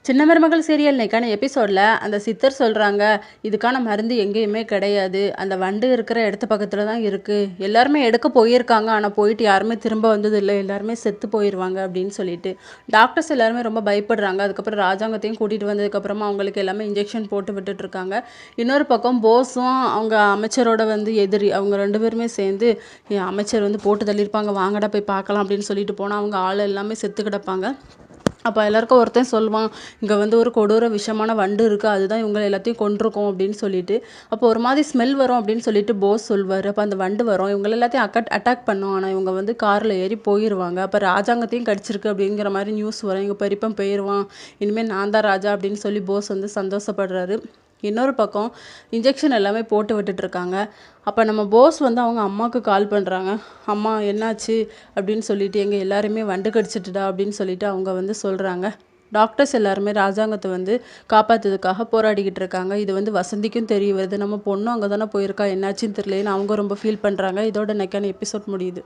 சின்ன மருமகள் சீரியல் இன்னைக்கான எபிசோடில் அந்த சித்தர் சொல்கிறாங்க, இதுக்கான மருந்து எங்கேயுமே கிடையாது, அந்த வண்டு இருக்கிற இடத்து பக்கத்தில் தான் இருக்குது. எல்லாருமே எடுக்க போயிருக்காங்க, ஆனால் போயிட்டு யாருமே திரும்ப வந்தது இல்லை, எல்லாருமே செத்து போயிடுவாங்க அப்படின்னு சொல்லிட்டு டாக்டர்ஸ் எல்லாருமே ரொம்ப பயப்படுறாங்க. அதுக்கப்புறம் ராஜாங்கத்தையும் கூட்டிகிட்டு வந்ததுக்கப்புறமா அவங்களுக்கு எல்லாமே இன்ஜெக்ஷன் போட்டு விட்டுட்ருக்காங்க. இன்னொரு பக்கம் போஸும் அவங்க அமைச்சரோட எதிரி அவங்க ரெண்டு பேருமே சேர்ந்து அமைச்சர் போட்டு தள்ளியிருப்பாங்க, வாங்கடா போய் பார்க்கலாம் அப்படின்னு சொல்லிட்டு போனால் அவங்க ஆள் எல்லாமே செத்து கிடப்பாங்க. அப்போ எல்லாருக்கும் ஒருத்தன் சொல்லுவான், இங்கே ஒரு கொடூர விஷமான வண்டு இருக்குது, அதுதான் இவங்க எல்லாத்தையும் கொண்டிருக்கோம் அப்படின்னு சொல்லிட்டு. அப்போ ஒரு மாதிரி ஸ்மெல் வரும் அப்படின்னு சொல்லிட்டு போஸ் சொல்வார். அப்போ அந்த வண்டு வரும், இவங்க எல்லாத்தையும் அட்டாக் பண்ணும். ஆனால் இவங்க காரில் ஏறி போயிடுவாங்க. அப்போ ராஜாங்கத்தையும் கடிச்சிருக்கு அப்படிங்கிற மாதிரி நியூஸ் வரும். இங்கே பெரியப்பன் போயிடுவான், இனிமேல் நான் தான் ராஜா அப்படின்னு சொல்லி போஸ் சந்தோஷப்படுறாரு. இன்னொரு பக்கம் இன்ஜெக்ஷன் எல்லாமே போட்டு விட்டுட்ருக்காங்க. அப்போ நம்ம போஸ் அவங்க அம்மாவுக்கு கால் பண்ணுறாங்க. அம்மா என்னாச்சு அப்படின்னு சொல்லிட்டு, எங்கள் எல்லாருமே வண்டு கடிச்சிட்டுடா அப்படின்னு சொல்லிட்டு அவங்க சொல்கிறாங்க. டாக்டர்ஸ் எல்லாருமே ராஜாங்கத்தை காப்பாற்றுறதுக்காக போராடிக்கிட்டு இருக்காங்க. இது வசந்திக்கும் தெரிய வருது, நம்ம பொண்ணும் அங்கே தானே போயிருக்கா, என்னாச்சுன்னு தெரியலேன்னு அவங்க ரொம்ப ஃபீல் பண்ணுறாங்க. இதோட இன்னைக்கான எபிசோட் முடியுது.